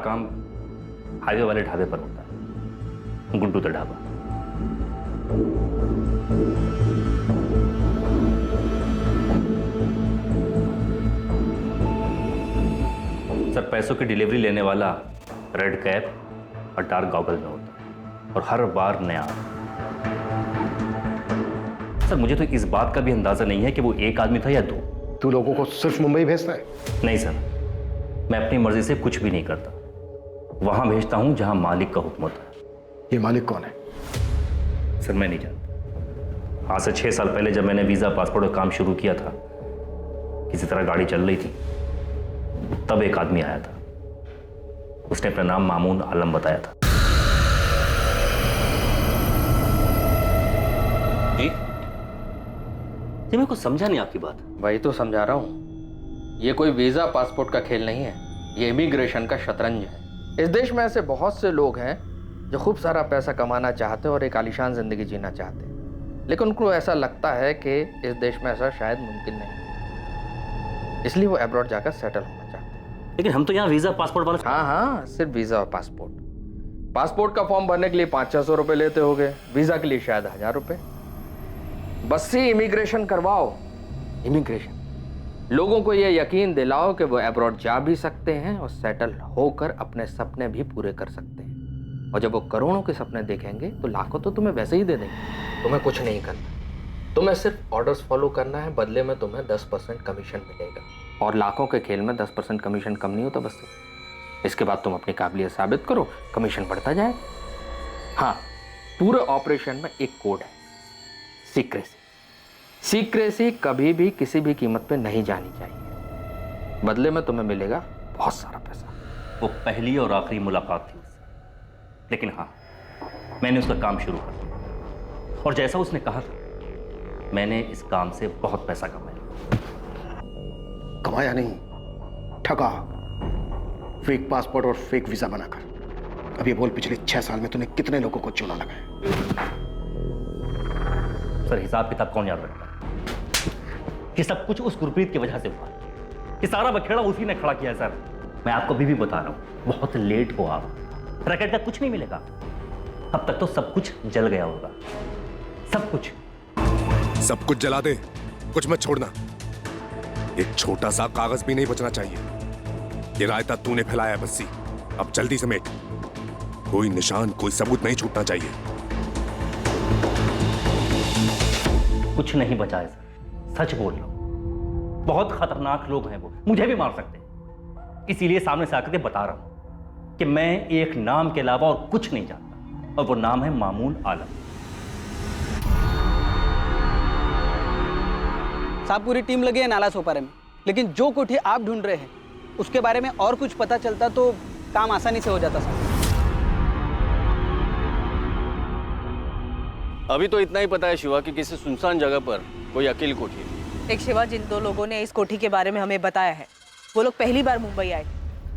काम हाईवे वाले ढाबे पर होता है, गुड्डू द ढाबा। सर, पैसों की डिलीवरी लेने वाला रेड कैप और डार्क गॉगल में होता है और हर बार नया। सर, मुझे तो इस बात का भी अंदाजा नहीं है कि वो एक आदमी था या दो। तू लोगों को सिर्फ मुंबई भेजता है? नहीं सर, मैं अपनी मर्जी से कुछ भी नहीं करता। वहां भेजता हूं जहां मालिक का हुक्म होता है। ये मालिक कौन है? सर, मैं नहीं जानता। आज से 6 साल पहले जब मैंने वीजा पासपोर्ट का काम शुरू किया था, किसी तरह गाड़ी चल रही थी, तब एक आदमी आया था। उसने अपना नाम मामून आलम बताया था। जी मेरे को समझा नहीं आपकी बात। वही तो समझा रहा हूँ। ये कोई वीजा पासपोर्ट का खेल नहीं है, ये इमिग्रेशन का शतरंज है। इस देश में ऐसे बहुत से लोग हैं जो खूब सारा पैसा कमाना चाहते हैं और एक आलीशान जिंदगी जीना चाहते हैं, लेकिन उनको ऐसा लगता है कि इस देश में ऐसा शायद मुमकिन नहीं, इसलिए वो अब्रॉड जाकर सेटल होना चाहते हैं। लेकिन हम तो यहाँ वीजा पासपोर्ट वाला। हाँ, सिर्फ वीजा और पासपोर्ट। पासपोर्ट का फॉर्म भरने के लिए 500-600 रुपये लेते होगे, वीजा के लिए शायद 1000 रुपये। बस ही इमिग्रेशन करवाओ। इमिग्रेशन लोगों को यह यकीन दिलाओ कि वो अब्रॉड जा भी सकते हैं और सेटल होकर अपने सपने भी पूरे कर सकते हैं। और जब वो करोड़ों के सपने देखेंगे तो लाखों तो तुम्हें वैसे ही दे देंगे। तुम्हें कुछ नहीं करना, तुम्हें सिर्फ ऑर्डर्स फॉलो करना है, बदले में तुम्हें 10% कमीशन मिलेगा। और लाखों के खेल में 10% कमीशन कम नहीं होता बस। इसके बाद तुम अपनी काबिलियत साबित करो, कमीशन बढ़ता जाए। हाँ, पूरे ऑपरेशन में एक कोड है, सीक्रेसी। सीक्रेसी कभी भी किसी भी कीमत पे नहीं जानी चाहिए, बदले में तुम्हें मिलेगा बहुत सारा पैसा। वो पहली और आखिरी मुलाकात थी उससे, लेकिन हाँ, मैंने उसका काम शुरू कर दिया और जैसा उसने कहा था, मैंने इस काम से बहुत पैसा कमाया। कमाया नहीं, ठगा। फेक पासपोर्ट और फेक वीजा बनाकर। अब ये बोल, पिछले 6 साल में तूने कितने लोगों को चूना लगाया? सर, हिसाब किताब कौन याद रखता है? कि सब कुछ उस गुरप्रीत की वजह से हुआ, कि सारा बखेड़ा उसी ने खड़ा किया है। सर, मैं आपको अभी भी बता रहा हूं, बहुत लेट हो आप। रैकेट का कुछ नहीं मिलेगा। अब तक तो सब कुछ जल गया होगा, सब कुछ। सब कुछ जला दे, कुछ मत छोड़ना। एक छोटा सा कागज भी नहीं बचना चाहिए। ये रायता तूने फैलाया बस्सी, अब जल्दी समेट। कोई निशान, कोई सबूत नहीं छूटना चाहिए। कुछ नहीं बचा है सर, सच बोल रहा हूं। बहुत खतरनाक लोग हैं वो, मुझे भी मार सकते हैं। इसीलिए सामने से आकर के बता रहा हूं कि मैं एक नाम के अलावा और कुछ नहीं जानता, और वो नाम है मामून आलम। साहब, पूरी टीम लगी है नाला सोपारे में, लेकिन जो कोठी आप ढूंढ रहे हैं उसके बारे में और कुछ पता चलता तो काम आसानी से हो जाता साहब। अभी तो इतना ही पता है शिवा कि किसी सुनसान जगह पर कोई अकेली कोठी है। एक शिवा, जिन 2 लोगों ने इस कोठी के बारे में हमें बताया है, वो लोग पहली बार मुंबई आए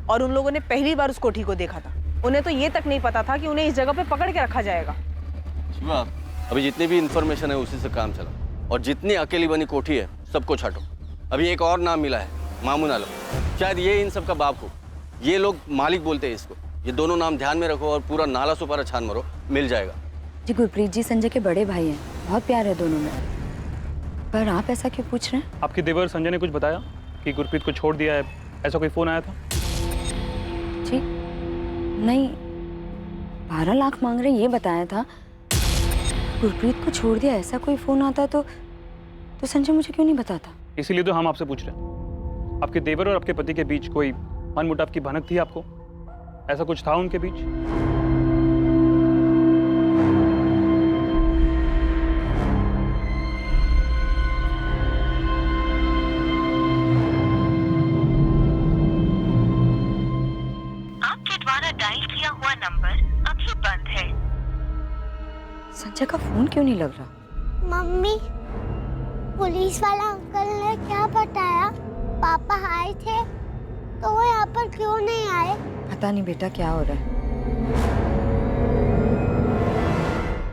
और उन लोगों ने पहली बार उस कोठी को देखा था। उन्हें तो ये तक नहीं पता था कि उन्हें इस जगह पे पकड़ के रखा जाएगा। शिवा, अभी जितनी भी इंफॉर्मेशन है उसी से काम चला, और जितनी अकेली बनी कोठी है सबको छाटो। अभी एक और नाम मिला है, मामून आलम। शायद ये इन सब का बाप हो। ये लोग मालिक बोलते हैं इसको। ये दोनों नाम ध्यान में रखो और पूरा नाला सुपारा छान मारो, मिल जाएगा। जी, गुरप्रीत जी संजय के बड़े भाई हैं, बहुत प्यार है दोनों में। पर आप ऐसा क्यों पूछ रहे हैं? आपके देवर संजय ने कुछ बताया कि गुरप्रीत को छोड़ दिया है, ऐसा कोई फोन आया था? जी नहीं, 12 लाख मांग रहे ये बताया था। गुरप्रीत को छोड़ दिया ऐसा कोई फोन आता तो संजय मुझे क्यों नहीं बताता? इसीलिए तो हम आपसे पूछ रहे हैं। आपके देवर और आपके पति के बीच कोई मनमुटाव की भनक थी आपको? ऐसा कुछ था उनके बीच? संजय का फोन क्यों नहीं लग रहा? मम्मी, पुलिस वाला अंकल ने क्या बताया? पापा आए थे तो वो यहाँ पर क्यों नहीं आए? पता नहीं बेटा, क्या हो रहा है।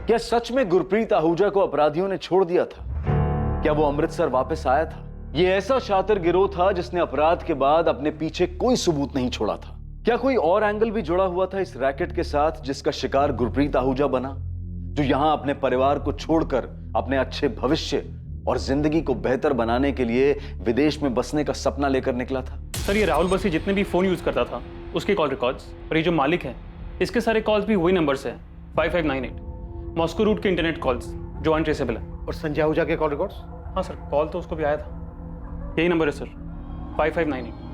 क्या सच में गुरप्रीत आहूजा को अपराधियों ने छोड़ दिया था? क्या वो अमृतसर वापस आया था? ये ऐसा शातिर गिरोह था जिसने अपराध के बाद अपने पीछे कोई सबूत नहीं छोड़ा था। क्या कोई और एंगल भी जुड़ा हुआ था इस रैकेट के साथ जिसका शिकार गुरप्रीत आहूजा बना, जो यहां अपने परिवार को छोड़कर अपने अच्छे भविष्य और जिंदगी को बेहतर बनाने के लिए विदेश में बसने का सपना लेकर निकला था? सर ये राहुल बसी जितने भी फोन यूज करता था उसके कॉल रिकॉर्ड्स और ये जो मालिक है इसके सारे कॉल्स भी वही नंबर से हैं 5598 मॉस्को रूट के इंटरनेट कॉल्स जो अनट्रेसेबल है। और संजय आहूजा के कॉल रिकॉर्ड्स? हाँ सर, कॉल तो उसको भी आया था, यही नंबर है सर 5598।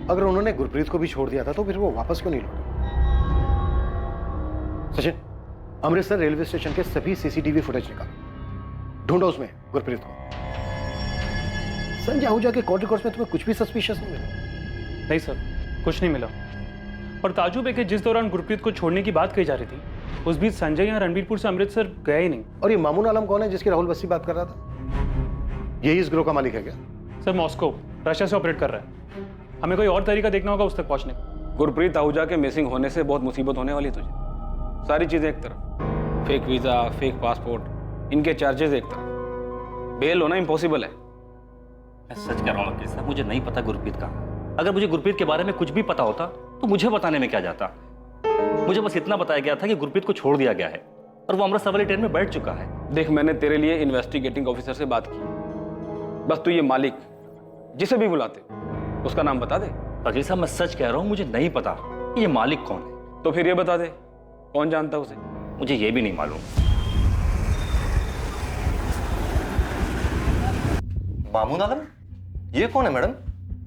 अगर उन्होंने गुरप्रीत को भी छोड़ दिया था तो फिर वो वापस क्यों नहीं लौटे? सचिन, अमृतसर रेलवे स्टेशन के सभी सीसीटीवी फुटेज निकालो, ढूंढो उसमें गुरप्रीत को। संजय आहूजा के कॉल रिकॉर्ड्स में तुम्हें कुछ भी सस्पिशियस नहीं मिला? नहीं सर, कुछ नहीं मिला। और ताजुब है कि जिस दौरान गुरप्रीत को छोड़ने की बात कही जा रही थी उस बीच संजय यहाँ रणबीरपुर से अमृतसर गया ही नहीं। और ये मामून आलम कौन है जिसकी राहुल बस्सी बात कर रहा था? यही इस ग्रोह का मालिक है क्या? सर मॉस्को रशिया से ऑपरेट कर रहा है, हमें कोई और तरीका देखना होगा उस तक पहुंचने का। गुरप्रीत आहूजा के मिसिंग होने से बहुत मुसीबत होने वाली है तुझे। सारी चीजें एक तरफ, फेक वीजा, फेक पासपोर्ट, इनके चार्जेस एक तरफ, बेल होना इम्पॉसिबल है। मैं सच कह रहा हूँ वकील साहब, मुझे नहीं पता गुरप्रीत कहाँ। अगर मुझे गुरप्रीत के बारे में कुछ भी पता होता तो मुझे बताने में क्या जाता। मुझे बस इतना बताया गया था कि गुरप्रीत को छोड़ दिया गया है और वो अमृतसर वाली ट्रेन में बैठ चुका है। देख, मैंने तेरे लिए इन्वेस्टिगेटिंग ऑफिसर से बात की, बस तू ये मालिक जिसे भी बुलाते उसका नाम बता दे। वकील साहब मैं सच कह रहा हूँ, मुझे नहीं पता कि ये मालिक कौन है। तो फिर ये बता दे, कौन जानता है उसे? मुझे ये भी नहीं मालूम। मामून आलम? ये कौन है मैडम?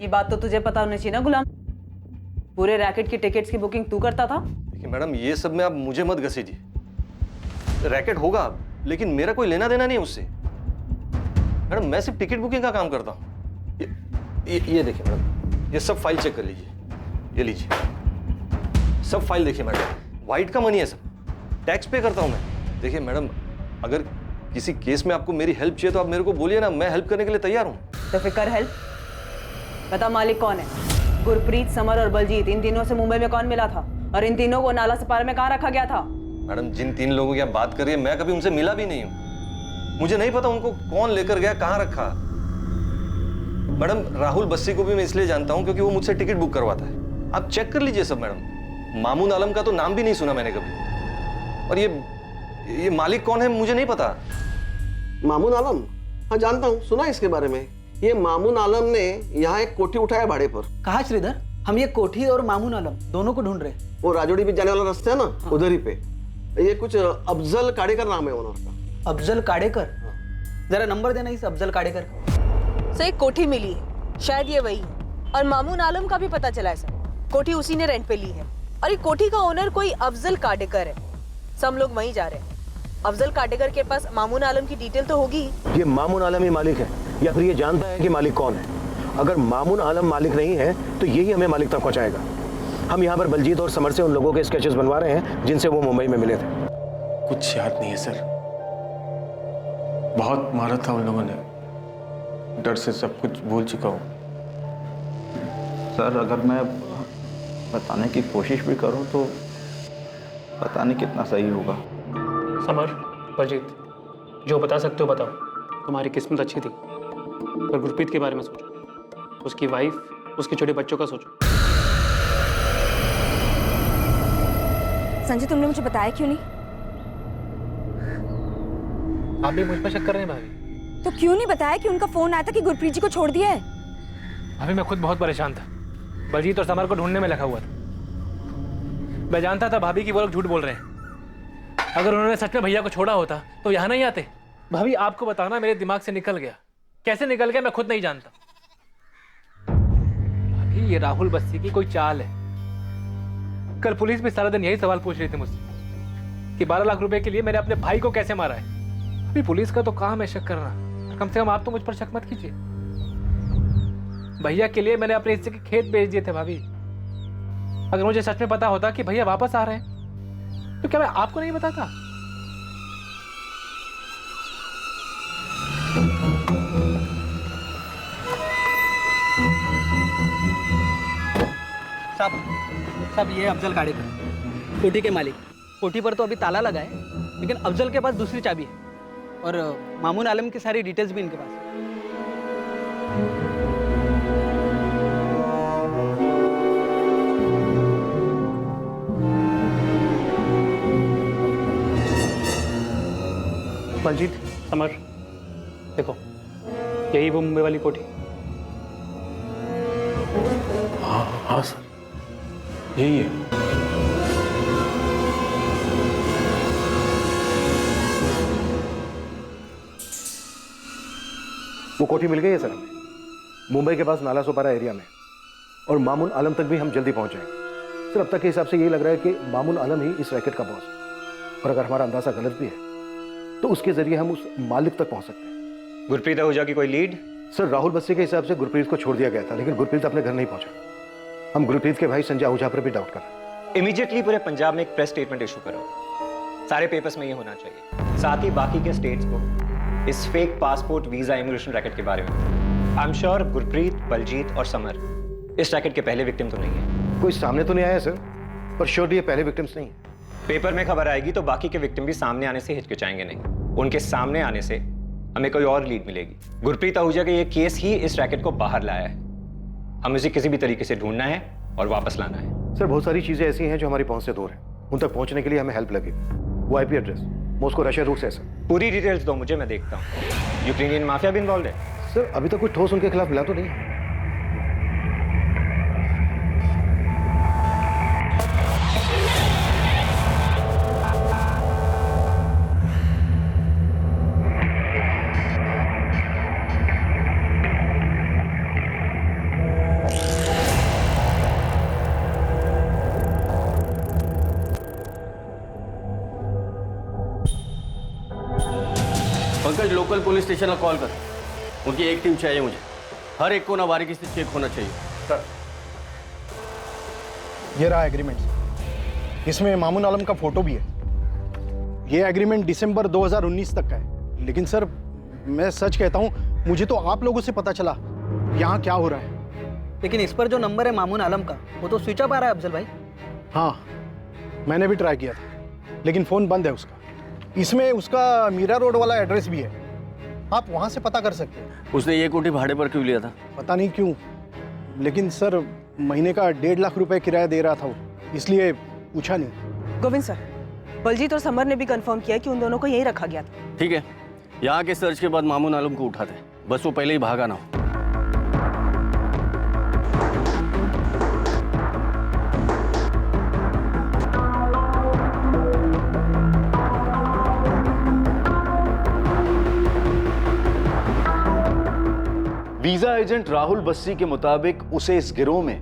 ये बात तो तुझे पता होनी चाहिए ना गुलाम, पूरे रैकेट की टिकट्स की बुकिंग तू करता था। देखिए मैडम, ये सब में आप मुझे मत घसीजिए। रैकेट होगा लेकिन मेरा कोई लेना देना नहीं उससे। मैडम मैं सिर्फ टिकट बुकिंग का काम करता हूँ। ये देखिए मैडम, ये सब फाइल चेक कर लीजिए, ये लीजिए सब फाइल देखिए मैडम, वाइट का मनी है सब, टैक्स पे करता हूँ मैं। देखिए मैडम, अगर किसी केस में आपको मेरी हेल्प चाहिए तो आप मेरे को बोलिए ना, मैं हेल्प करने के लिए तैयार हूँ। तो फिर कर हेल्प, बता मालिक कौन है? गुरप्रीत, समर और बलजीत, इन तीनों से मुंबई में कौन मिला था और इन तीनों को नाला सपारा में कहाँ रखा गया था? मैडम जिन 3 लोगों की आप बात कर रही है मैं कभी उनसे मिला भी नहीं हूँ, मुझे नहीं पता उनको कौन लेकर गया, कहाँ रखा। मैडम राहुल बस्सी को भी मैं इसलिए जानता हूँ क्योंकि वो मुझसे टिकट बुक करवाता है, आप चेक कर लीजिए सब। मैडम मामून आलम का तो नाम भी नहीं सुना मैंने कभी, और ये मालिक कौन है मुझे नहीं पता। मामून आलम? हाँ जानता हूँ, सुना इसके बारे में। ये मामून आलम ने यहाँ एक कोठी उठाया भाड़े पर। कहा श्रीधर? हम ये कोठी और मामून आलम दोनों को ढूंढ रहे हैं। वो राजोड़ी भी जाने वाला रास्ता है ना, हाँ। उधर ही पे। ये कुछ अफजल काड़ेकर नाम है ओनर का। अफजल काड़ेकर? जरा नंबर देना इस अफजल काड़ेकर का। सर एक कोठी मिली है, शायद ये वही है। और मामून आलम का भी पता चला है सर, कोठी उसी ने रेंट पे ली है और ये कोठी का ओनर कोई अफजल काड़ेकर है। सब लोग वहीं जा रहे हैं। अफजल काटेकर के पास मामून आलम की डिटेल तो होगी। ये मामून आलम ही मालिक है या फिर ये जानता है कि मालिक कौन है? अगर मामून आलम मालिक नहीं है तो यही हमें मालिक तक पहुंचाएगा। हम यहाँ पर बलजीत और समर से उन लोगों के स्केचेस बनवा रहे हैं जिनसे वो मुंबई में मिले थे। कुछ याद नहीं है सर, बहुत मारा था उन लोगों ने, डर से सब कुछ भूल चुका हूँ। सर अगर मैं बताने की कोशिश भी करूँ तो पता नहीं कितना सही होगा। समर, बलजीत, जो बता सकते हो बताओ। तुम्हारी किस्मत अच्छी थी, पर गुरप्रीत के बारे में सोचो, उसकी वाइफ, उसके छोटे बच्चों का सोचो। संजय तुमने मुझे बताया क्यों नहीं? आप भी मुझ पर शक कर रहे हैं भाभी? तो क्यों नहीं बताया कि उनका फोन आया था कि गुरप्रीत जी को छोड़ दिया है? भाभी मैं खुद बहुत परेशान था, बलजीत और समर को ढूंढने में लगा हुआ था। मैं जानता था भाभी कि वो लोग झूठ बोल रहे हैं। अगर उन्होंने सच में भैया को छोड़ा होता तो यहाँ नहीं आते। भाभी आपको बताना मेरे दिमाग से निकल गया, कैसे निकल गया मैं खुद नहीं जानता। भाभी ये राहुल बस्सी की कोई चाल है। कल पुलिस भी सारा दिन यही सवाल पूछ रही थी मुझसे कि 12 लाख रुपए के लिए मैंने अपने भाई को कैसे मारा है। अभी पुलिस का तो काम है शक करना, कम से कम आप तो मुझ पर शक मत कीजिए। भैया के लिए मैंने अपने हिस्से के खेत बेच दिए थे भाभी। अगर मुझे सच में पता होता कि भैया वापस आ रहे हैं तो क्या मैं आपको नहीं बताता? साहब ये अफजल काड़ेकर, कोठी के मालिक। कोठी पर तो अभी ताला लगा है, लेकिन अफजल के पास दूसरी चाबी है और मामून आलम की सारी डिटेल्स भी इनके पास है। बलजीत, समर, देखो यही वो मुंबई वाली कोठी। हाँ सर, यही है। वो कोठी मिल गई है सर हमें, मुंबई के पास नाला सोपारा एरिया में, और मामून आलम तक भी हम जल्दी पहुंच जाएंगे। सर अब तक के हिसाब से यही लग रहा है कि मामून आलम ही इस रैकेट का बॉस है, और अगर हमारा अंदाजा गलत भी है तो उसके जरिए हम उस मालिक तक पहुंच सकते हैं। गुरप्रीत आहूजा की कोई लीड? सर राहुल बस्सी के हिसाब से गुरप्रीत को छोड़ दिया गया था, लेकिन गुरप्रीत अपने घर नहीं पहुंचा। हम गुरप्रीत के भाई संजय आहूजा पर भी डाउट कर रहे हैं। इमीडिएटली पूरे पंजाब में एक प्रेस स्टेटमेंट इशू करो, सारे पेपर्स में ये होना चाहिए, साथ ही बाकी के स्टेट्स को इस fake passport visa immigration racket के बारे में। I am sure Gurpreet, Baljeet और समर इस रैकेट के पहले विक्टिम तो नहीं है। कोई सामने तो नहीं आया सर, पर श्योरली ये पहले विक्टिम्स नहीं है। पेपर में खबर आएगी तो बाकी के विक्टिम भी सामने आने से हिचकिचाएंगे नहीं, उनके सामने आने से हमें कोई और लीड मिलेगी। गुरप्रीत आहूजा का ये केस ही इस रैकेट को बाहर लाया है, हमें उसे किसी भी तरीके से ढूंढना है और वापस लाना है। सर बहुत सारी चीजें ऐसी हैं जो हमारी पहुंच से दूर हैं, उन तक पहुंचने के लिए हमें हेल्प लगेगी। वो IP address, Moscow Russia route से है सर। पूरी डिटेल्स दो मुझे, मैं देखता हूँ। यूक्रेनियन माफिया भी इन्वॉल्व है? सर अभी तक कोई ठोस उनके खिलाफ मिला तो नहीं। पंकज, लोकल पुलिस स्टेशन में कॉल कर, उनकी एक टीम चाहिए मुझे। हर एक को ना बारीकी से चेक होना चाहिए। सर ये रहा एग्रीमेंट, इसमें मामून आलम का फोटो भी है। ये एग्रीमेंट दिसंबर 2019 तक का है, लेकिन सर मैं सच कहता हूँ, मुझे तो आप लोगों से पता चला यहाँ क्या हो रहा है। लेकिन इस पर जो नंबर है मामून आलम का, वो तो स्विच ऑफ आ रहा है अफजल भाई। हाँ मैंने भी ट्राई किया था, लेकिन फ़ोन बंद है उसका। इसमें उसका मीरा रोड वाला एड्रेस भी है, आप वहाँ से पता कर सकते हैं। उसने ये कोठी भाड़े पर क्यों लिया था? पता नहीं क्यों, लेकिन सर महीने का 1.5 लाख रुपए किराया दे रहा था वो, इसलिए पूछा नहीं। गोविंद सर, बलजीत और समर ने भी कंफर्म किया कि उन दोनों को यहीं रखा गया था। ठीक है, यहाँ के सर्च के बाद मामून आलम को उठाते, बस वो पहले ही भागा ना हो। वीजा एजेंट राहुल बस्सी के मुताबिक उसे इस गिरोह में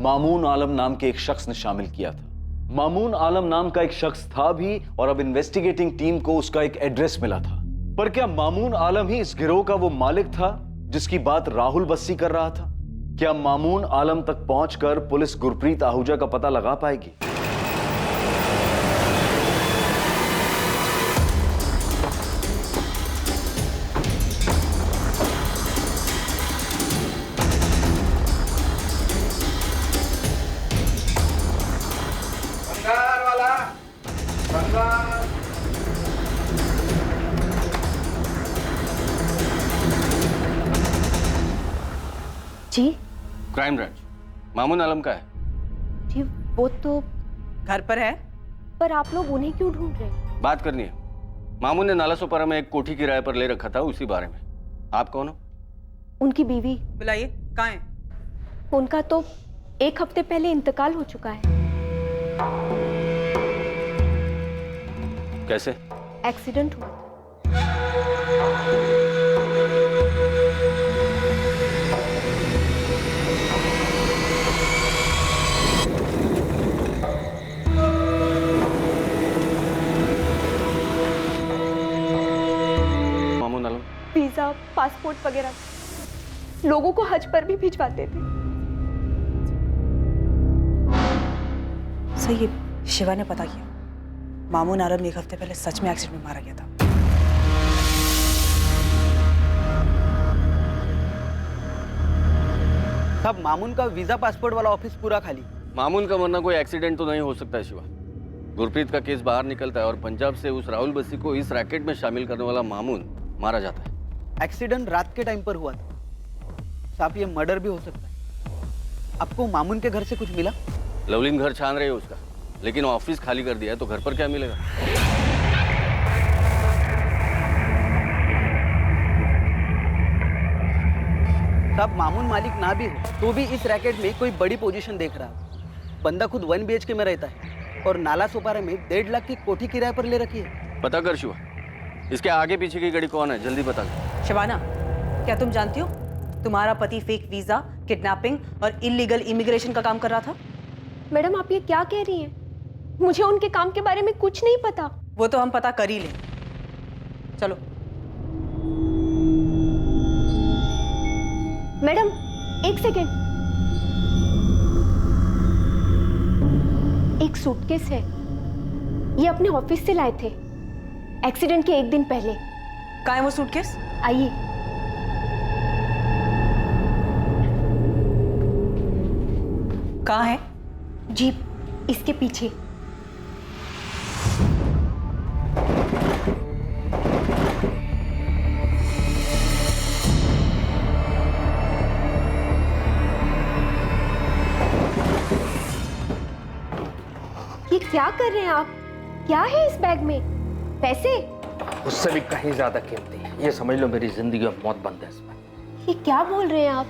मामून आलम नाम के एक शख्स ने शामिल किया था। मामून आलम नाम का एक शख्स था भी, और अब इन्वेस्टिगेटिंग टीम को उसका एक एड्रेस मिला था। पर क्या मामून आलम ही इस गिरोह का वो मालिक था जिसकी बात राहुल बस्सी कर रहा था? क्या मामून आलम तक पहुंचकर पुलिस गुरप्रीत आहूजा का पता लगा पाएगी? जी क्राइम ब्रांच, मामून आलम का है जी। वो तो घर पर है, पर आप लोग उन्हें क्यों ढूंढ रहे हैं? बात करनी है। मामून ने नाला सोपारा में एक कोठी किराए पर ले रखा था, उसी बारे में। आप कौन हो? उनकी बीवी। बुलाइए, कहाँ है? उनका तो 1 हफ्ते पहले इंतकाल हो चुका है। कैसे? एक्सीडेंट हुआ। वीजा, पासपोर्ट वगैरह लोगों को हज पर भी भिजवाते थे। सही है, शिवा ने पता किया। मामून आलम 1 हफ्ते पहले सच में एक्सीडेंट में मारा गया था। साहब, मामून का वीजा पासपोर्ट वाला ऑफिस पूरा खाली। मामून का मरना कोई एक्सीडेंट तो नहीं हो सकता है शिवा। गुरप्रीत का केस बाहर निकलता है और पंजाब से उस राहुल बस्सी को इस रैकेट में शामिल करने वाला मामून मारा जाता है। एक्सीडेंट रात के टाइम पर हुआ था साहब, ये मर्डर भी हो सकता है। आपको मामून के घर से कुछ मिला? लवलीन घर छान रही है उसका, लेकिन ऑफिस खाली कर दिया है, तो घर पर क्या मिलेगा? साहब मामून मालिक ना भी हो तो भी इस रैकेट में कोई बड़ी पोजीशन देख रहा है। बंदा खुद 1 BHK में रहता है और नाला सोपारा में 1.5 लाख की कोठी किराए पर ले रखी है। पता कर शिवा, इसके आगे पीछे की गड़ी कौन है, जल्दी बता कर। शबाना, क्या तुम जानती हो तुम्हारा पति फेक वीजा, किडनैपिंग और इलीगल इमिग्रेशन का काम कर रहा था? मैडम आप ये क्या कह रही हैं? मुझे उनके काम के बारे में कुछ नहीं पता। वो तो हम पता कर ही लें। चलो। मैडम 1 सेकेंड, एक सूटकेस है, ये अपने ऑफिस से लाए थे एक्सीडेंट के 1 दिन पहले। कहाँ है वो सूटकेस? आइए। कहाँ है? जीप इसके पीछे। ये क्या कर रहे हैं आप? क्या है इस बैग में? पैसे? उससे भी कहीं ज्यादा कीमती। ये समझ लो मेरी जिंदगी और मौत बंद है इसमें। ये क्या बोल रहे हैं आप?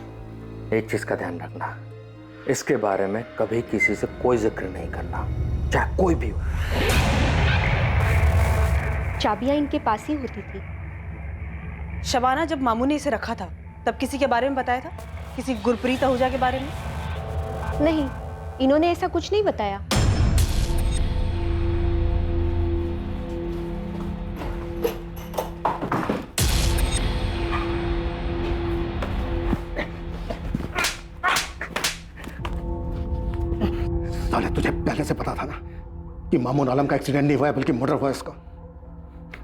एक चीज का ध्यान रखना, इसके बारे में कभी किसी से कोई जिक्र नहीं करना, चाहे कोई भी हो। चाबियां इनके पास ही होती थी। शबाना, जब मामू ने इसे रखा था तब किसी के बारे में बताया था? किसी गुरप्रीत आहूजा के बारे में? नहीं, इन्होंने ऐसा कुछ नहीं बताया। साले, तुझे पहले से पता था ना कि मामून आलम का एक्सीडेंट नहीं हुआ है बल्कि मर्डर हुआ है इसका।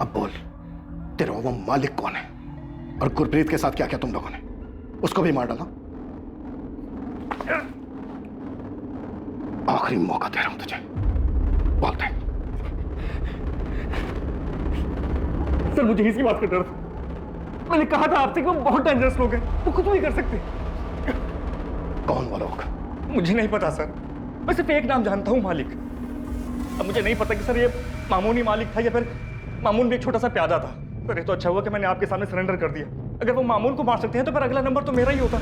अब बोल, तेरा वो मालिक कौन है और गुरप्रीत के साथ क्या किया तुम लोगों ने? उसको भी मार डाला। आखिरी मौका दे रहा हूं तुझे, बोल दे। सर मुझे इसी बात का डर था। मैंने कहा था आपसे कि वो बहुत डेंजरस लोग हैं, वो कुछ नहीं कर सकते। कौन वो लोग? मुझे नहीं पता सर, मैं सिर्फ एक नाम जानता हूँ, मालिक। अब मुझे नहीं पता कि सर ये मामून ही मालिक था या फिर मामून भी एक छोटा सा प्यादा था। सर ये तो अच्छा हुआ कि मैंने आपके सामने सरेंडर कर दिया। अगर वो मामून को मार सकते हैं तो फिर अगला नंबर तो मेरा ही होता।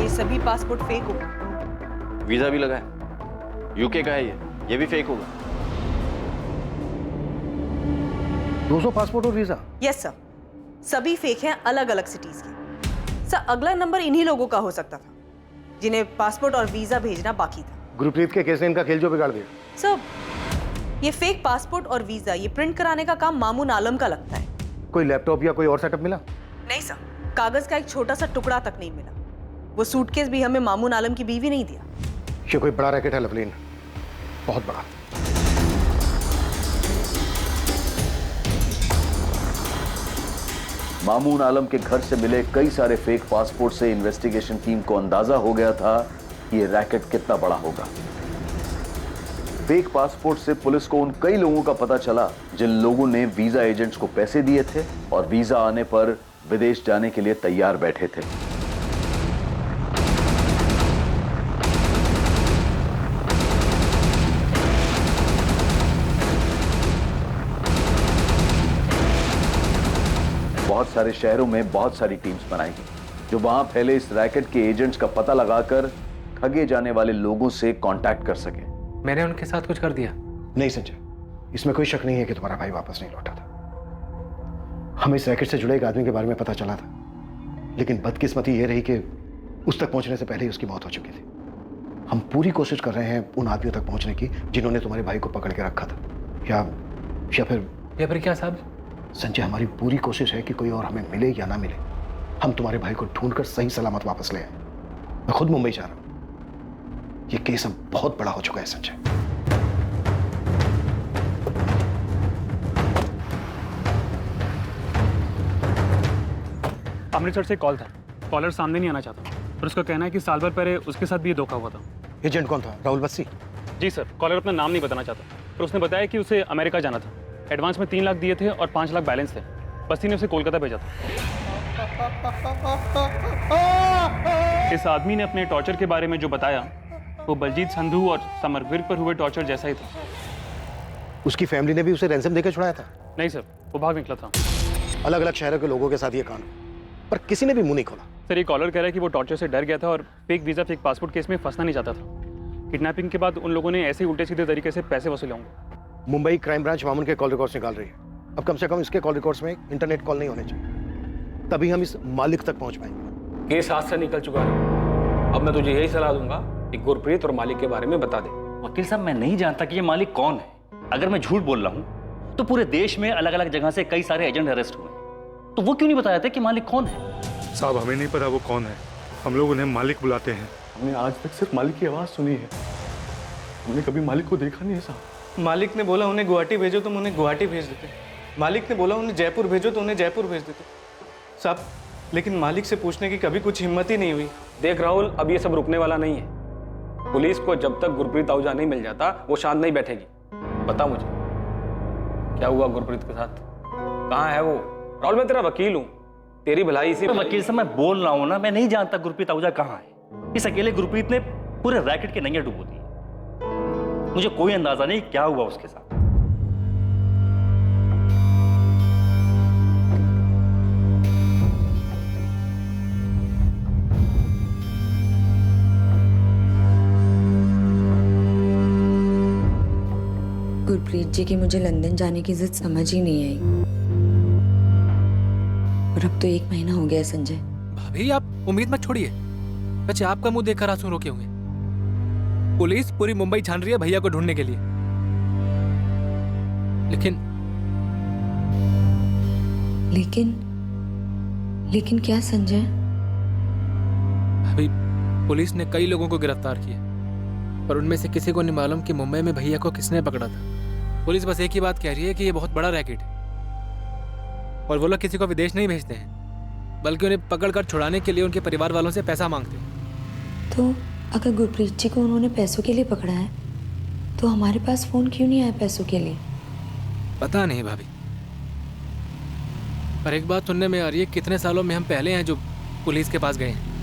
सभी पासपोर्ट फेक होगा। वीजा भी लगा है, यूके का है ये भी फेक होगा। 200 पासपोर्ट और वीजा? यस सर, सभी फेक हैं, अलग अलग सिटीज के। सर अगला नंबर इन्हीं लोगों का हो सकता था जिन्हें पासपोर्ट और वीजा भेजना बाकी था। गुरप्रीत के केस ने इनका खेल जो बिगाड़ दिया। सर ये फेक पासपोर्ट और वीजा ये प्रिंट कराने का काम मामून आलम का लगता है। कोई लैपटॉप या कोई और सेटअप मिला? नहीं सर, कागज का एक छोटा सा टुकड़ा तक नहीं मिला। वो सूटकेस भी हमें मामून आलम की बीवी नहीं दिया। ये कोई बड़ा रैकेट है लवलीन, बहुत बड़ा। मामून आलम के घर से मिले कई सारे फेक पासपोर्ट से इन्वेस्टिगेशन टीम को अंदाजा हो गया था कि ये रैकेट कितना बड़ा होगा। फेक पासपोर्ट से पुलिस को उन कई लोगों का पता चला जिन लोगों ने वीजा एजेंट्स को पैसे दिए थे और वीजा आने पर विदेश जाने के लिए तैयार बैठे थे। बहुत सारे शहरों में बहुत सारी टीम्स बनाई गई जो वहां फैले इस रैकेट के एजेंट्स का पता लगाकर ठगे जाने वाले लोगों से कांटेक्ट कर सके। मैंने उनके साथ कुछ कर दिया? नहीं संजय, इसमें कोई शक नहीं है कि तुम्हारा भाई वापस नहीं लौटा था। हमें इस रैकेट से जुड़े एक आदमी के बारे में पता चला था, लेकिन बदकिस्मती ये रही कि उस तक पहुंचने से पहले ही उसकी मौत हो चुकी थी। हम पूरी कोशिश कर रहे हैं उन आदमियों तक पहुंचने की जिन्होंने तुम्हारे भाई को पकड़ के रखा था। या फिर क्या साहब? संजय, हमारी पूरी कोशिश है कि कोई और हमें मिले या ना मिले, हम तुम्हारे भाई को ढूंढकर सही सलामत वापस ले आए। मैं खुद मुंबई जा रहा हूं। ये केस अब बहुत बड़ा हो चुका है संजय। अमृतसर से कॉल था, कॉलर सामने नहीं आना चाहता और उसका कहना है कि साल भर पहले उसके साथ भी ये धोखा हुआ था। एजेंट कौन था? राहुल बस्सी? जी सर, कॉलर अपना नाम नहीं बताना चाहता, पर उसने बताया कि उसे अमेरिका जाना था। एडवांस में 3 लाख दिए थे और 5 लाख बैलेंस थे। बस्सी ने उसे कोलकाता भेजा था। इस आदमी ने अपने टॉर्चर के बारे में जो बताया वो बलजीत संधू और समर विर्क पर हुए टॉर्चर जैसा ही था। उसकी फैमिली ने भी उसे रैंसम देकर छुड़ाया था? नहीं सर, वो भाग निकला था। अलग अलग शहरों के लोगों के साथ ये कांड, पर किसी ने भी मुंह नहीं खोला। सर, ये कॉलर कह रहा है कि वो टॉर्चर से डर गया था और fake visa fake passport case में फंसना नहीं चाहता था। किडनैपिंग के बाद उन लोगों ने ऐसे ही उल्टे सीधे तरीके से पैसे वसूले होंगे। मुंबई क्राइम ब्रांच मामून के कॉल रिकॉर्ड्स निकाल रही है। अब कम से कम इसके कॉल रिकॉर्ड्स में इंटरनेट कॉल नहीं होने चाहिए, तभी हम इस मालिक तक पहुंच पाएंगे। केस हाथ से निकल चुका है। अब मैं तुझे यही सलाह दूंगा कि गुरप्रीत और मालिक के बारे में बता दे। वकील साहब, मैं नहीं जानता कि ये मालिक कौन है। अगर मैं झूठ बोल रहा हूं तो पूरे देश में अलग अलग जगह से कई सारे एजेंट अरेस्ट हुए, तो वो क्यों नहीं बताया था कि मालिक कौन है? साहब, हमें नहीं पता वो कौन है, हम लोग उन्हें मालिक बुलाते हैं। हमने आज तक सिर्फ मालिक की आवाज़ सुनी है, हमने कभी मालिक को देखा नहीं है साहब। मालिक ने बोला उन्हें गुवाहाटी भेजो तो हम उन्हें गुवाहाटी भेज देते। मालिक ने बोला उन्हें जयपुर भेजो तो उन्हें जयपुर भेज देते साहब, लेकिन मालिक से पूछने की कभी कुछ हिम्मत ही नहीं हुई। देख राहुल, अब ये सब रुकने वाला नहीं है। पुलिस को जब तक गुरप्रीत आहूजा नहीं मिल जाता वो शांत नहीं बैठेगी। बता मुझे, क्या हुआ गुरप्रीत के साथ? कहाँ है वो? राहुल, मैं तेरा वकील हूँ, तेरी भलाई इसी। वकील साहब, मैं बोल रहा हूँ ना, मैं नहीं जानता गुरप्रीत आहूजा कहाँ है। इस अकेले गुरप्रीत ने पूरे रैकेट के नैया डुबो दी। मुझे कोई अंदाजा नहीं क्या हुआ उसके साथ। गुरप्रीत जी की मुझे लंदन जाने की जिद समझ ही नहीं आई, और अब तो 1 महीना हो गया है संजय। भाभी, आप उम्मीद मत छोड़िए। बच्चे आपका मुंह देखकर आंसू रोके हुए। पुलिस पूरी मुंबई छान रही है भैया को ढूंढने के लिए, लेकिन क्या संजय? भाभी, पुलिस ने कई लोगों को गिरफ्तार किया, पर उनमें से किसी को नहीं मालूम कि मुंबई में भैया को किसने पकड़ा था। पुलिस बस एक ही बात कह रही है कि ये बहुत बड़ा रैकेट है, और वो लोग किसी को विदेश नहीं भेजते हैं, बल्कि उन्हें पकड़कर छुड़ाने के लिए उनके परिवार वालों से पैसा मांगते हैं। तो अगर गुरप्रीत जी को उन्होंने पैसों के लिए पकड़ा है, तो हमारे पास फोन क्यों नहीं आया पैसों के लिए? पता नहीं भाभी, पर एक बात सुनने में आ रही है, कितने सालों में हम पहले हैं जो पुलिस के पास गए हैं।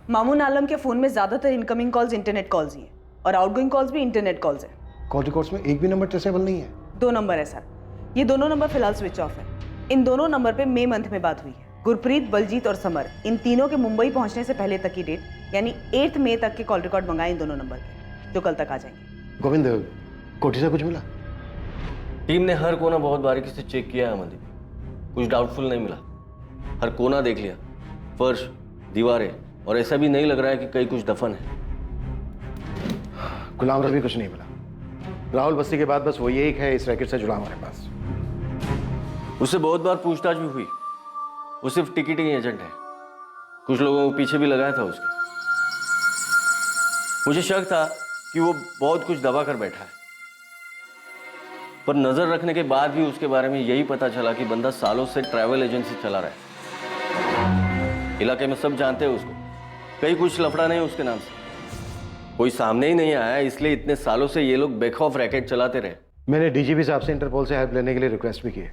मामून आलम के फोन में ज्यादातर इनकमिंग कॉल्स इंटरनेट कॉल्स ही हैं, और आउटगोइंग कॉल्स भी इंटरनेट कॉल्स हैं। कॉल रिकॉर्ड्स में एक भी नंबर ट्रेसेबल नहीं है? 2 नंबर है सर। ये दोनों नंबर फिलहाल स्विच ऑफ है। इन दोनों नंबर पे मई मंथ में बात हुई है। गुरप्रीत, बलजीत और समर, इन तीनों के मुंबई पहुंचने से पहले तक की डेट, यानी 8 मई तक के कॉल रिकॉर्ड मंगाए इन दोनों नंबर पे, जो कल तक आ जाएंगे। गोविंद, कोठी से कुछ मिला? टीम ने हर कोना बहुत बारीकी से चेक किया है अमनदीप, कुछ डाउटफुल नहीं मिला। हर कोना देख लिया, फर्श, दीवारें, और ऐसा भी नहीं लग रहा है कि कहीं कुछ दफन है। गुलाम रवि कुछ नहीं मिला। राहुल बस्सी के बाद बस वही एक है इस रैकेट से जुड़ा हमारे पास। उससे बहुत बार पूछताछ भी हुई, वो सिर्फ टिकटिंग एजेंट है। कुछ लोगों को पीछे भी लगाया था उसके। मुझे शक था कि वो बहुत कुछ दबा कर बैठा है, पर नजर रखने के बाद भी उसके बारे में यही पता चला कि बंदा सालों से ट्रैवल एजेंसी चला रहा है। इलाके में सब जानते हैं उसको, कहीं कुछ लफड़ा नहीं उसके नाम से। कोई सामने ही नहीं आया, इसलिए इतने सालों से ये लोग बेखौफ रैकेट चलाते रहे। मैंने डीजीपी साहब से इंटरपोल से हेल्प लेने के लिए रिक्वेस्ट भी की है,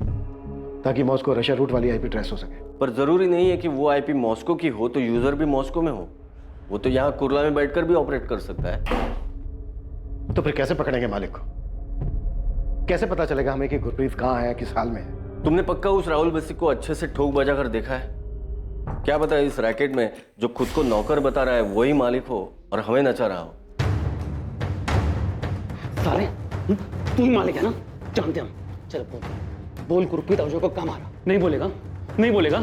ताकि मॉस्को रशिया रूट वाली आईपी ट्रेस हो सके। पर जरूरी नहीं है कि वो आईपी मॉस्को की हो तो यूजर भी मॉस्को में हो। वो तो यहाँ कुर्ला में बैठकर भी ऑपरेट कर सकता है। तो फिर कैसे पकड़ेंगे मालिक को? कैसे पता चलेगा हमें कि गुरप्रीत कहाँ है, किस हाल में है? तुमने पक्का उस राहुल बस्सी को अच्छे से ठोक बजा कर देखा है? क्या पता इस रैकेट में जो खुद को नौकर बता रहा है वही मालिक हो और हमें नचा रहा हो। साले, तू ही मालिक है ना? जानते हम। चल बोल गुरप्रीत आहूजा को कहाँ मारा? नहीं बोलेगा? नहीं बोलेगा?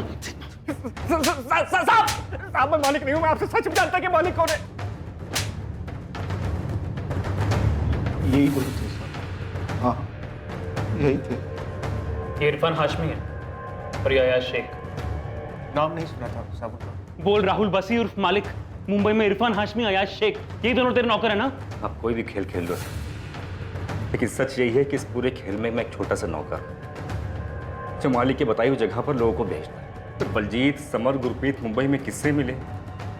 साहब, मैं मालिक नहीं हूं, मैं आपसे सच में जानता कि मालिक कौन है। यही कोई थे सर। हाँ, यही थे। ये इरफान हाशमी है और ये अयाज शेख। नाम नहीं सुना था साहब। बोल राहुल बस्सी उर्फ मालिक मुंबई में इरफान हाशमी, अयाज शेख, ये दोनों तेरे नौकर है ना? आप कोई भी खेल खेल लो, लेकिन सच यही है कि इस पूरे खेल में मैं एक छोटा सा नौकर हूं, जो मालिक की बताई हुई जगह पर लोगों को भेजना है। तो बलजीत, समर, गुरप्रीत मुंबई में किससे मिले,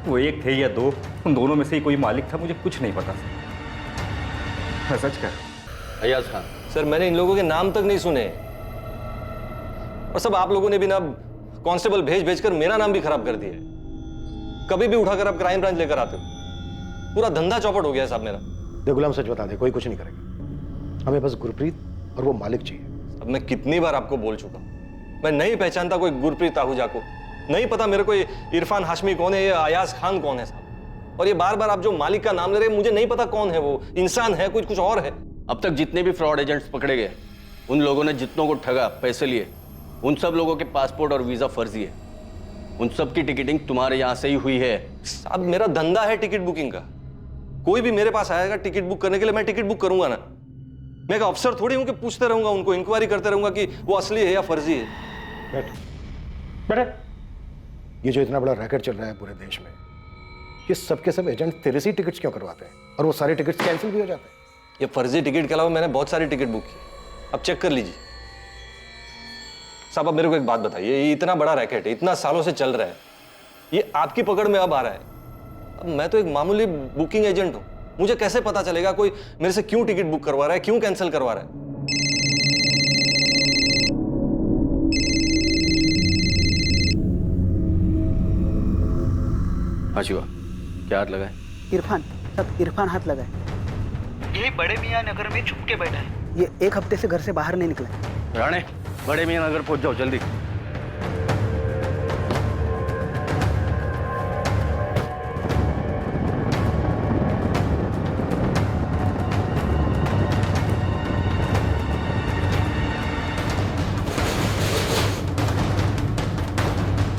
वो एक थे या दो, उन दोनों में से ही कोई मालिक था, मुझे कुछ नहीं पता। मैं सच कह रहा हूं। अयाज खान, सर मैंने इन लोगों के नाम तक नहीं सुने, और सब आप लोगों ने भी ना कांस्टेबल भेज भेजकर मेरा नाम भी खराब कर दिया है। कभी भी उठाकर आप क्राइम ब्रांच लेकर आते हो, पूरा धंधा चौपट हो गया है साहब मेरा। दे गुलाम, सच बता दे, कोई कुछ नहीं करेगा। हमें बस गुरप्रीत और वो मालिक चाहिए। अब मैं कितनी बार आपको बोल चुका हूं, मैं नहीं पहचानता कोई गुरप्रीत आहूजा को, नहीं पता मेरे को इरफान हाशमी कौन है, ये अयाज खान कौन है साहब। और ये बार बार आप जो मालिक का नाम ले रहे हैं, मुझे नहीं पता कौन है वो, इंसान है कुछ और है। अब तक जितने भी फ्रॉड एजेंट्स पकड़े गए, उन लोगों ने जितनों को ठगा, पैसे लिए, उन सब लोगों के पासपोर्ट और वीजा फर्जी है। उन सब की टिकटिंग तुम्हारे यहां से ही हुई है। अब मेरा धंधा है टिकट बुकिंग का, कोई भी मेरे पास आएगा टिकट बुक करने के लिए, मैं टिकट बुक करूंगा ना। मैं एक अफसर थोड़ी हूं कि पूछते रहूंगा उनको, इंक्वायरी करते रहूंगा कि वो असली है या फर्जी है। बैठ। ये जो इतना बड़ा रैकेट चल रहा है पूरे देश में, ये सब के सब एजेंट तेरे से टिकट्स क्यों करवाते हैं, और वो सारे टिकट्स कैंसिल भी हो जाते हैं? ये फर्जी टिकट के अलावा मैंने बहुत सारी टिकट बुक की, अब चेक कर लीजिए साहब। अब मेरे को एक बात बताइए, ये इतना बड़ा रैकेट है, इतना सालों से चल रहा है, ये आपकी पकड़ में अब आ रहा है। अब मैं तो एक मामूली बुकिंग एजेंट हूं, मुझे कैसे पता चलेगा कोई मेरे से क्यों टिकट बुक करवा रहा है, क्यों कैंसिल करवा रहा है? हाँ शिवा, क्या हाथ लगा है? इरफान, सब इरफान हाथ लगा है। यही बड़े मियाँ नगर में छुप के बैठा है, ये एक हफ्ते से घर से बाहर नहीं निकला है। राणे, बड़े मियाँ नगर पहुंच जाओ जल्दी।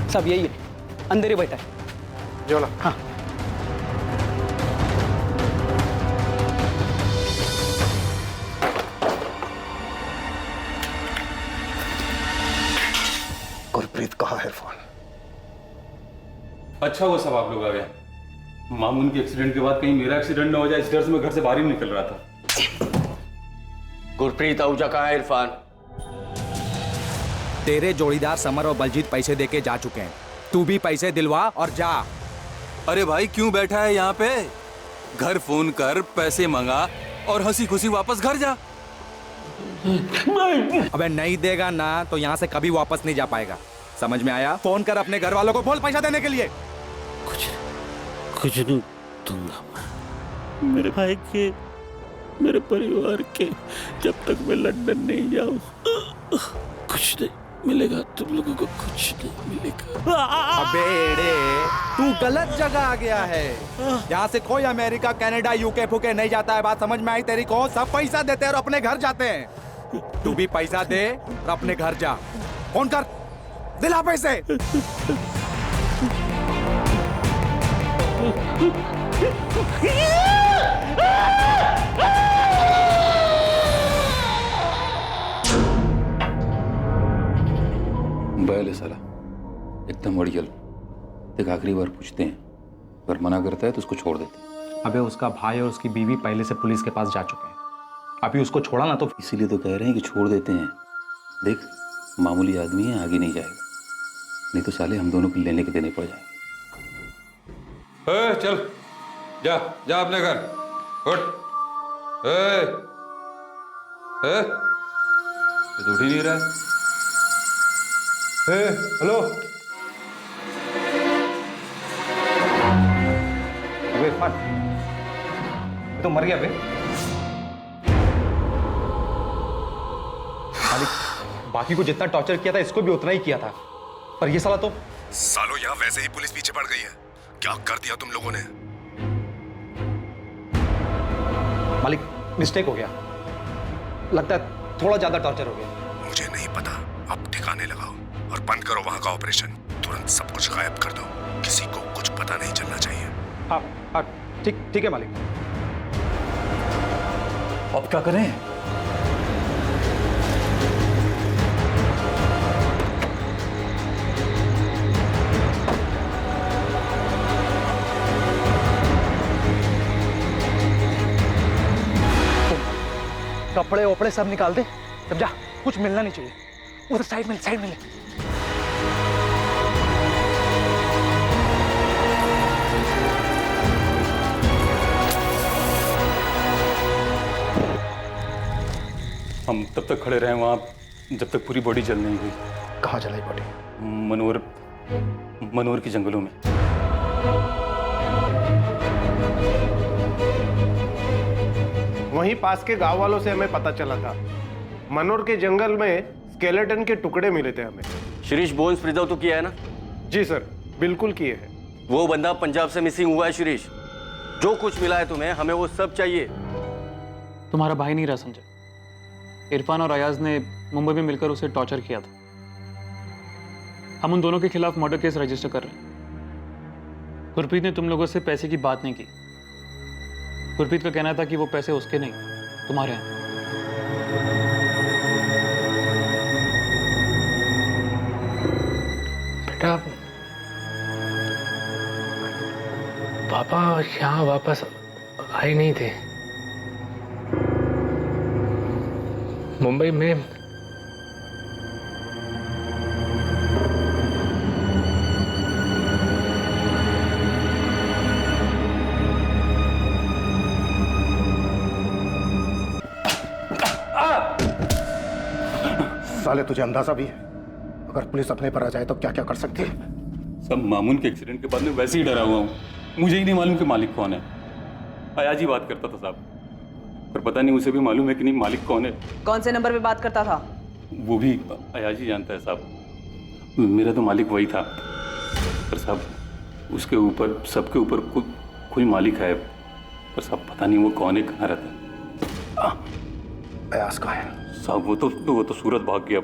सब यही है, अंदर ही बैठा है। जोला। हाँ। गुरप्रीत कहाँ है? फोन। अच्छा वो सब आप लोग आ गए। मामून के एक्सीडेंट के बाद कहीं मेरा एक्सीडेंट ना हो जाए, इस डर से मैं घर से बाहर ही निकल रहा था। गुरप्रीत आहूजा कहाँ है इरफान? तेरे जोड़ीदार समर और बलजीत पैसे देके जा चुके हैं, तू भी पैसे दिलवा और जा। अरे भाई क्यों बैठा है यहाँ पे? घर फोन कर, पैसे मंगा और हंसी खुशी वापस घर जा। अबे नहीं देगा ना तो यहाँ से कभी वापस नहीं जा पाएगा, समझ में आया? फोन कर अपने घर वालों को, बोल पैसा देने के लिए। कुछ नहीं दूंगा मैं, मेरे भाई के, मेरे परिवार के, जब तक मैं लंदन नहीं जाऊं कुछ नहीं मिलेगा, तुम लोगों को कुछ नहीं मिलेगा। अबे तू गलत जगह आ गया है, यहाँ से कोई अमेरिका, कनाडा, यूके फूके नहीं जाता है, बात समझ में आई तेरी को? सब पैसा देते हैं और अपने घर जाते हैं। तू भी पैसा दे और अपने घर जा। फोन कर, दिला पैसे। बैल है साला, एकदम अड़ियल। देख आखिरी बार पूछते हैं, अगर मना करता है तो उसको छोड़ देते हैं। अबे उसका भाई और उसकी बीवी पहले से पुलिस के पास जा चुके हैं, अभी उसको छोड़ा ना तो। इसीलिए तो कह रहे हैं कि छोड़ देते हैं। देख मामूली आदमी है, आगे नहीं जाएगा, नहीं तो साले हम दोनों को लेने के देने पड़ जाएंगे। चल जा जा अपने घर, उठ। ये तो उठ ही नहीं रहा है। हेलो। अबे इरफान, तो मर गया बे। मालिक, बाकी को जितना टॉर्चर किया था इसको भी उतना ही किया था, पर ये साला तो। सालों यहाँ वैसे ही पुलिस पीछे पड़ गई है, क्या कर दिया तुम लोगों ने? मालिक मिस्टेक हो गया, लगता है थोड़ा ज्यादा टॉर्चर हो गया। मुझे नहीं पता, अब ठिकाने लगाओ और बंद करो वहां का ऑपरेशन। तुरंत सब कुछ गायब कर दो, किसी को कुछ पता नहीं चलना चाहिए। हाँ हाँ, ठीक है मालिक। अब क्या करें? कपड़े वपड़े सब निकाल दे। सब जा, कुछ मिलना नहीं चाहिए। उधर साइड में ले। हम तब तक खड़े रहे वहां जब तक पूरी बॉडी जल नहीं गई। कहाँ जलाई बॉडी? मनोर के जंगलों में। वहीं पास के गांव वालों से हमें पता चला था, मनोर के जंगल में स्केलेटन के टुकड़े मिले थे हमें। शिरीष, बोन्स प्रिजर्व तो किया है ना? जी सर, बिल्कुल किए हैं। वो बंदा पंजाब से मिसिंग हुआ है शिरीष। जो कुछ मिला है तुम्हें, हमें वो सब चाहिए। तुम्हारा भाई नहीं रहा संजय। इरफान और अयाज ने मुंबई में मिलकर उसे टॉर्चर किया था। हम उन दोनों के खिलाफ मर्डर केस रजिस्टर कर रहे हैं। गुरप्रीत ने तुम लोगों से पैसे की बात नहीं की। गुरप्रीत का कहना था कि वो पैसे उसके नहीं, तुम्हारे हैं। बेटा, पापा यहाँ वापस आए नहीं थे। मुंबई में साले तुझे अंदाजा भी है अगर पुलिस अपने पर आ जाए तो क्या क्या कर सकती है? सब मामून के एक्सीडेंट के बाद में वैसे ही डरा हुआ हूँ। मुझे ही नहीं मालूम कि मालिक कौन है। अयाज ही बात करता था साहब, पर पता नहीं उसे भी मालूम है कि नहीं मालिक कौन है। कौन से नंबर पे बात करता था? वो भी अयाज ही जानता है साहब। मेरा तो मालिक वही था, पर साहब उसके ऊपर सबके ऊपर कोई मालिक है, पर साहब पता नहीं वो कौन है, कहाँ रहता है। अयाज कहाँ है? साहब वो तो सूरत भाग गया।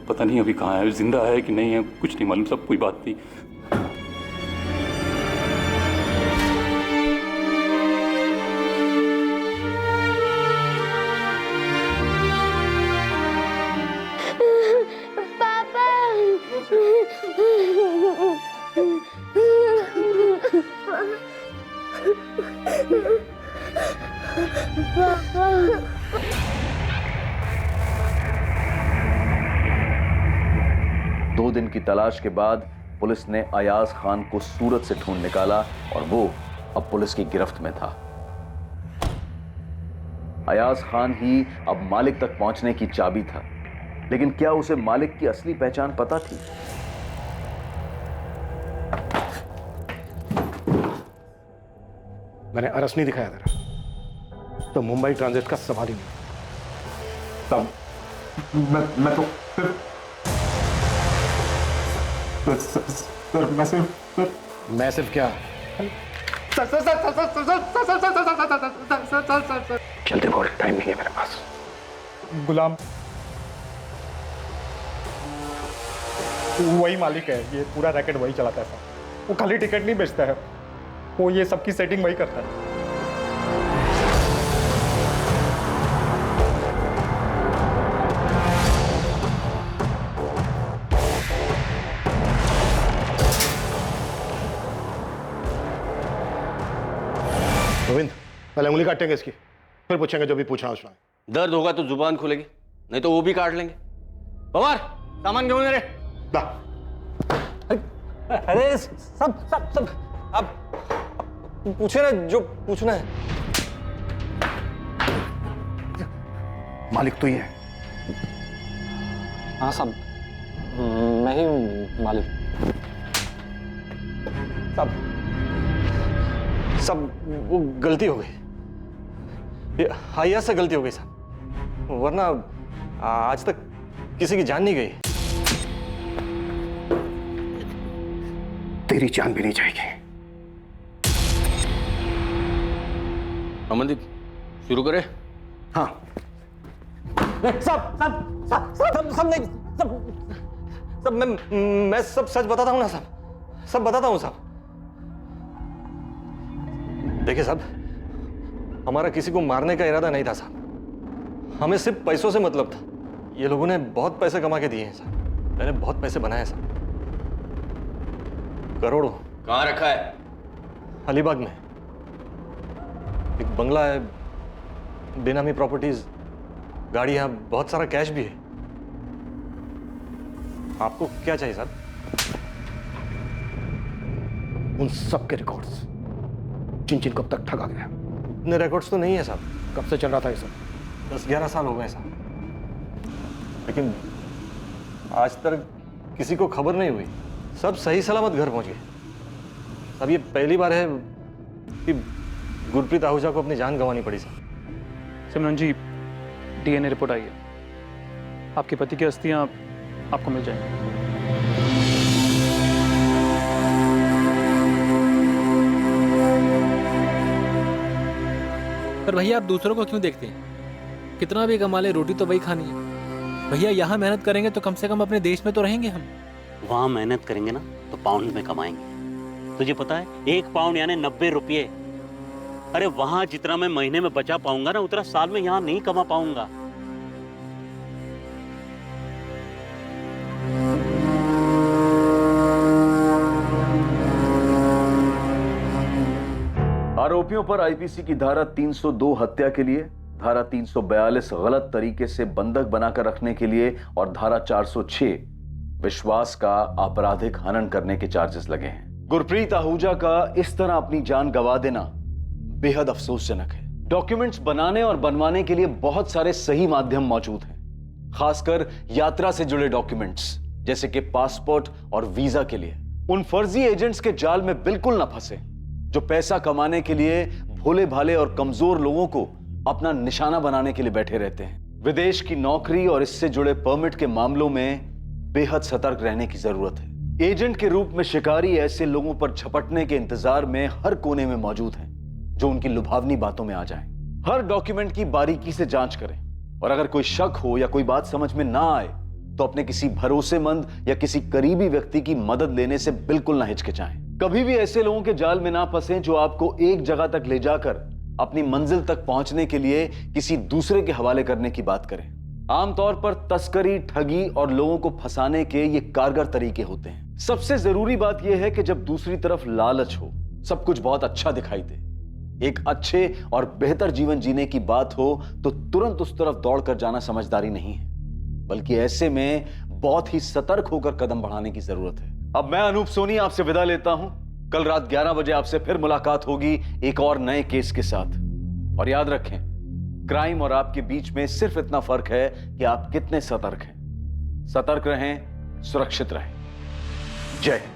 पता नहीं अभी कहाँ है, जिंदा है कि नहीं है, कुछ नहीं मालूम। सब कोई बात नहीं। दो दिन की तलाश के बाद पुलिस ने अयाज खान को सूरत से ढूंढ निकाला और वो अब पुलिस की गिरफ्त में था। अयाज खान ही अब मालिक तक पहुंचने की चाबी था, लेकिन क्या उसे मालिक की असली पहचान पता थी? मैंने अरस नहीं दिखाया तेरा तो मुंबई ट्रांजिट का सवाल ही नहीं। तब मैं तो मैं सिर्फ क्या जल्दी बोल, टाइम नहीं है मेरे पास। गुलाम वही मालिक है, ये पूरा रैकेट वही चलाता है। वो खाली टिकट नहीं बेचता है, वो ये सबकी सेटिंग वही करता है। गोविंद, पहले उंगली काटेंगे इसकी, फिर पूछेंगे जो भी पूछना उसने। दर्द होगा तो जुबान खुलेगी, नहीं तो वो भी काट लेंगे। पवार, सामान क्यों मेरे? अरे सब आप पूछे ना जो पूछना है। मालिक तो ही है। हाँ साहब, मैं ही हूँ मालिक। सब वो गलती हो गई, अयाज से गलती हो गई साहब, वरना आज तक किसी की जान नहीं गई। तेरी जान भी नहीं जाएगी। अमनदीप, शुरू करें? हाँ। सब मैं सब सच बताता हूँ ना साहब, सब बताता हूँ साहब। देखिए साहब, हमारा किसी को मारने का इरादा नहीं था साहब, हमें सिर्फ पैसों से मतलब था। ये लोगों ने बहुत पैसे कमा के दिए हैं साहब, मैंने बहुत पैसे बनाए साहब, करोड़ों। कहाँ रखा है? अलीबाग में एक बंगला है, बेनामी प्रॉपर्टीज गाड़ी, यहाँ बहुत सारा कैश भी है। आपको क्या चाहिए सर? उन सब के रिकॉर्ड्स जिन जिनको अब तक ठगा गया। इतने रिकॉर्ड्स तो नहीं है साहब। कब से चल रहा था ये सब? 10-11 साल हो गए साहब, लेकिन आज तक किसी को खबर नहीं हुई। सब सही सलामत घर पहुंच गए। अब ये पहली बार है कि गुरप्रीत आहूजा को अपनी जान गंवानी पड़ी साहब। सिमरन जी, डीएनए रिपोर्ट आई है, आपके पति की अस्थियां आपको मिल जाएंगी। पर भैया आप दूसरों को क्यों देखते हैं? कितना भी कमा ले, रोटी तो वही खानी है। भैया यहाँ मेहनत करेंगे तो कम से कम अपने देश में तो रहेंगे हम। वहाँ मेहनत करेंगे ना तो पाउंड में कमाएंगे। तुझे पता है 1 पाउंड यानी 90 रुपये। अरे वहाँ जितना मैं महीने में बचा पाऊंगा ना उतना साल में यहाँ नहीं कमा पाऊंगा। आरोपियों पर आईपीसी की धारा 302 हत्या के लिए, धारा 342 गलत तरीके से बंधक बनाकर रखने के लिए और धारा 406 विश्वास का आपराधिक हनन करने के चार्जेस लगे हैं। गुरप्रीत आहूजा का इस तरह अपनी जान गंवा देना बेहद अफसोसजनक है। डॉक्यूमेंट्स बनाने और बनवाने के लिए बहुत सारे सही माध्यम मौजूद हैं, खासकर यात्रा से जुड़े डॉक्यूमेंट्स जैसे कि पासपोर्ट और वीजा के लिए। उन फर्जी एजेंट्स के जाल में बिल्कुल ना फंसे जो पैसा कमाने के लिए भोले भाले और कमजोर लोगों को अपना निशाना बनाने के लिए बैठे रहते हैं। विदेश की नौकरी और इससे जुड़े परमिट के मामलों में बेहद सतर्क रहने की जरूरत है। एजेंट के रूप में शिकारी ऐसे लोगों पर झपटने के इंतजार में हर कोने में मौजूद हैं जो उनकी लुभावनी बातों में आ जाएं। हर डॉक्यूमेंट की बारीकी से जांच करें और अगर कोई शक हो या कोई बात समझ में ना आए तो अपने किसी भरोसेमंद या किसी करीबी व्यक्ति की मदद लेने से बिल्कुल ना हिचकिचाएं। कभी भी ऐसे लोगों के जाल में ना फंसें जो आपको एक जगह तक ले जाकर अपनी मंजिल तक पहुंचने के लिए किसी दूसरे के हवाले करने की बात करें। आमतौर पर तस्करी, ठगी और लोगों को फंसाने के ये कारगर तरीके होते हैं। सबसे जरूरी बात यह है कि जब दूसरी तरफ लालच हो, सब कुछ बहुत अच्छा दिखाई दे, एक अच्छे और बेहतर जीवन जीने की बात हो तो तुरंत उस तरफ दौड़कर जाना समझदारी नहीं है, बल्कि ऐसे में बहुत ही सतर्क होकर कदम बढ़ाने की जरूरत है। अब मैं अनूप सोनी आपसे विदा लेता हूं। कल रात 11 बजे आपसे फिर मुलाकात होगी एक और नए केस के साथ। और याद रखें, क्राइम और आपके बीच में सिर्फ इतना फर्क है कि आप कितने सतर्क हैं। सतर्क रहें, सुरक्षित रहें। जय हिंद।